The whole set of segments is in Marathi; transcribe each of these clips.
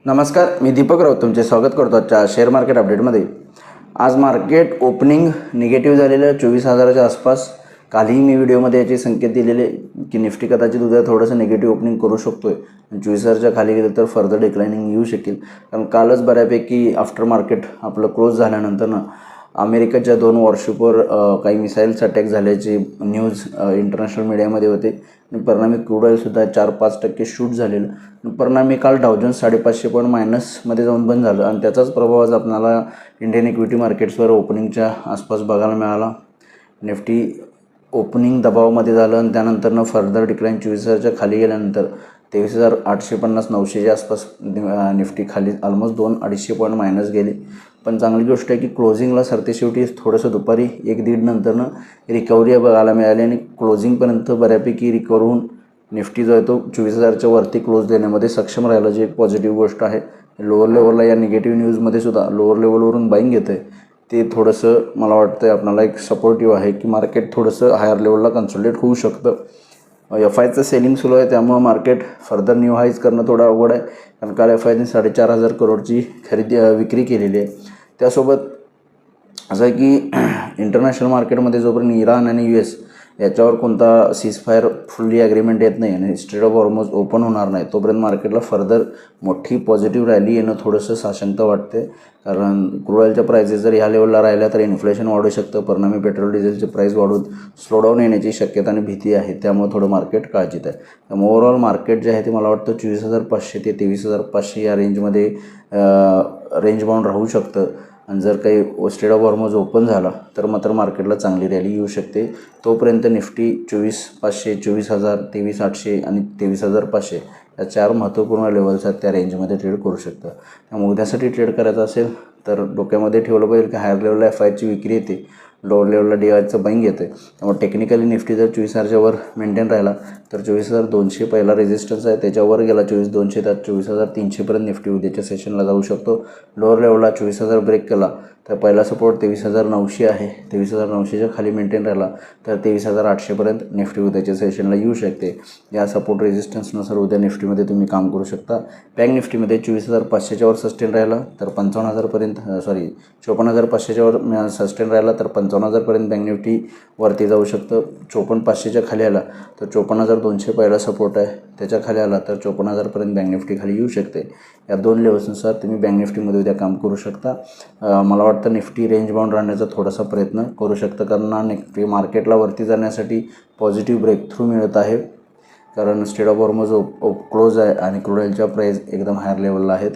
नमस्कार, मी दीपक राऊत तुमचे स्वागत करतो आजच्या शेअर मार्केट अपडेटमध्ये. आज मार्केट ओपनिंग निगेटिव्ह झालेलं 24,000च्या आसपास. कालही मी व्हिडिओमध्ये याचे संकेत दिलेले की निफ्टी कदाचित उद्या थोडंसं निगेटिव्ह ओपनिंग करू शकतोय. 24,000च्या खाली गेलं तर फर्दर डिक्लायनिंग येऊ शकेल. कारण कालच बऱ्यापैकी आफ्टर मार्केट आपलं क्लोज झाल्यानंतर अमेरिकेच्या 2 वॉरशिपवर काही मिसाईल्स अटॅक झाल्याची न्यूज इंटरनॅशनल मीडियामध्ये होते आणि परिणामी क्रूड ऑईलसुद्धा 4-5% शूट झालेलं. परिणामी काल डाव जोन्स 550 पॉईंट मायनसमध्ये जाऊन बंद झालं आणि त्याचाच प्रभाव आज आपल्याला इंडियन इक्विटी मार्केट्सवर ओपनिंगच्या आसपास बघायला मिळाला. निफ्टी ओपनिंग दबावामध्ये झालं आणि त्यानंतरनं फर्दर डिक्लाईन 24,000च्या खाली गेल्यानंतर 23,850-900च्या आसपास निफ्टी खाली ऑलमोस्ट 200-250 पॉईंट मायनस गेले. पण चांगली गोष्ट आहे की क्लोजिंगला सरतेशेवटी थोडंसं दुपारी 1-1.5 नंतरनं रिकव्हरी बघायला मिळाली आणि क्लोजिंगपर्यंत बऱ्यापैकी रिकवर होऊन निफ्टी जो आहे तो 24,000च्या वरती क्लोज देण्यामध्ये सक्षम राहिला, जी एक पॉझिटिव्ह गोष्ट आहे. लोअर लेवलला या निगेटिव्ह न्यूजमध्ये सुद्धा लोअर लेवलवरून बाईंग येतं आहे, ते थोडंसं मला वाटतं आहे आपल्याला एक सपोर्टिव्ह आहे की मार्केट थोडंसं हायर लेवलला कन्सोलिडेट होऊ शकतं. FIचं सेलिंग सुरू आहे, त्यामुळं मार्केट फर्दर न्यू हाईज करणं थोडं अवघड आहे. कारण काल FIने 4,500 करोडची विक्री केलेली आहे. त्यासोबत असं आहे की इंटरनॅशनल मार्केटमध्ये जोपर्यंत इराण आणि US याच्यावर कोणता सीजफायर फुल्ली ॲग्रीमेंट येत नाही आणि स्ट्रेट ऑफ हॉर्मोज ओपन होणार नाही, तोपर्यंत मार्केटला फर्दर मोठी पॉझिटिव्ह रॅली येणं थोडंसं साशंकता वाटते. कारण क्रूड ऑईलच्या प्राइसेस जर ह्या लेवलला राहिल्या तर इन्फ्लेशन वाढू शकतं. परिणामी पेट्रोल डिझेलचे प्राईस वाढून स्लोडाऊन येण्याची शक्यता आणि भीती आहे. त्यामुळे थोडं मार्केट काळजीत आहे. त्यामुळे ओव्हरऑल मार्केट जे आहे ते मला वाटतं 24,500 ते 23,500 या रेंजमध्ये रेंज बाउंड राहू शकतं. आणि जर काही स्ट्रेट ऑफ हॉर्मोज ओपन झाला तर मात्र मार्केटला चांगली रॅली येऊ शकते. तोपर्यंत निफ्टी 24,500, 24,000, 23,800 आणि 23,500 या 4 महत्त्वपूर्ण लेवल्स आहेत, त्या रेंजमध्ये ट्रेड करू शकतं. त्यामुळे उद्यासाठी ट्रेड करायचं असेल तर डोक्यामध्ये ठेवलं पाहिजे की हायर लेवलला FIची विक्री येते, लोअर लेवलला DIचं बाईंग येते. त्यामुळे टेक्निकली निफ्टी जर 24,000च्या वर मेंटेन राहिला तर 24,200 पहिला रेजिस्टन्स आहे, त्याच्यावर गेला 24,200, त्यात 24,300पर्यंत निफ्टी उद्याच्या सेशनला जाऊ शकतो. लोअर लेवलला 24,000 ब्रेक केला तर पहिला सपोर्ट 23,900 आहे. 23,900च्या खाली मेंटेन राहिला तर 23,800पर्यंत निफ्टी उद्याच्या सेशनला येऊ शकते. या सपोर्ट रेजिस्टन्सनुसार उद्या निफ्टीमध्ये तुम्ही काम करू शकता. बँक निफ्टीमध्ये 24,500च्या वर सस्टेन राहिला तर 54,500च्या वर सस्टेन राहिला तर 55,000पर्यंत बँक निफ्टी वरती जाऊ शकतं. 54,500च्या खाली आला तर 54,200 पहिला सपोर्ट आहे, त्याच्या खाली आला तर 54,000पर्यंत बँक निफ्टी खाली येऊ शकते. या 2 लेवल्सनुसार तुम्ही बँक निफ्टीमध्ये उद्या काम करू शकता. मला वाटतं निफ्टी रेंज बाउंड राहण्याचा थोडासा प्रयत्न करू शकतं, कारण निफ्टी मार्केटला वरती जाण्यासाठी पॉझिटिव्ह ब्रेक थ्रू मिळत आहे. कारण स्ट्रेट ऑफ हॉर्मोज क्लोज आहे आणि क्रूड ऑईलच्या प्राईस एकदम हायर लेवलला आहेत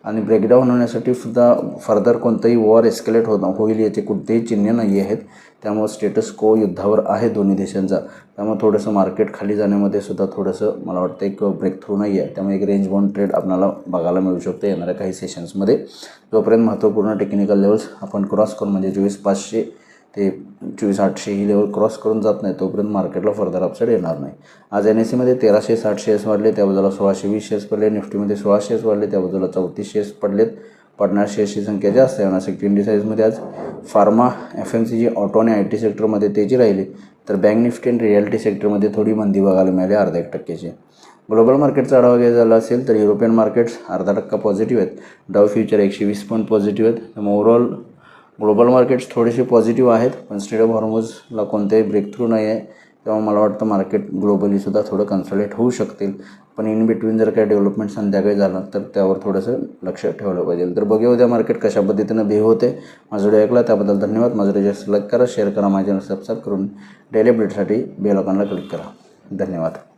आणि ब्रेकडाऊन होण्यासाठी सुद्धा फर्दर कोणतंही वॉर एस्केलेट होईल याचे कोणतेही चिन्ह नाही आहेत. त्यामुळे स्टेटस को युद्धावर आहे दोन्ही देशांचा. त्यामुळे थोडंसं मार्केट खाली जाण्यामध्ये सुद्धा थोडंसं मला वाटतं एक ब्रेक थ्रू नाही आहे. त्यामुळे एक रेंज बाउंड ट्रेड आपल्याला बघायला मिळू शकते येणाऱ्या काही सेशन्समध्ये. जोपर्यंत महत्त्वपूर्ण टेक्निकल लेवल्स आपण क्रॉस करून म्हणजे 24,500 ते 24,800 ही लेवल क्रॉस करून जात नाही तोपर्यंत मार्केटला फर्दर अपसाईड येणार नाही. आज NSEमध्ये 1,360 शेअर्स वाढले, त्या बाजूला 1,620 शेअर्स पडले. निफ्टीमध्ये 16 शेअर्स वाढले, त्या बाजूला 34 शेअर्स पडलेत. पडणाऱ्या शेअर्सची संख्या जास्त आहे. सेक्टर इंडिसाइजमध्ये आज फार्मा, FMCG, ऑटो आणि IT सेक्टरमध्ये तेजी राहिली तर बँक निफ्टी आणि रिअल्टी सेक्टरमध्ये थोडी मंदी बघायला मिळाली 0.5% ग्लोबल मार्केटचा आढावा घ्यायचा झाला असेल तर युरोपियन मार्केट्स 0.5% पॉझिटिव्ह आहेत. डाव फ्युचर 120 पॉईंट पॉझिटिव्ह आहेत. त्यामुळे ओव्हरऑल ग्लोबल मार्केट्स थोडेसे पॉझिटिव्ह आहेत, पण स्ट्रेट ऑफ हॉर्मोजला कोणतेही ब्रेक थ्रू नाही आहे. तेव्हा मला वाटतं मार्केट ग्लोबलीसुद्धा थोडं कन्सोलिडेट होऊ शकतील. पण इन बिटवीन जर काही डेव्हलपमेंट संध्याकाळी झालं तर त्यावर थोडंसं लक्ष ठेवलं पाहिजे. तर बघूया उद्या मार्केट कशा पद्धतीनं बिहेव होते. माझा व्हिडिओ ऐकला त्याबद्दल धन्यवाद. माझं व्हिडिओ लाईक करा, शेअर करा, माझ्या चॅनल सबस्क्राईब करून डेली अपडेटसाठी बेल आयकॉनला क्लिक करा. धन्यवाद.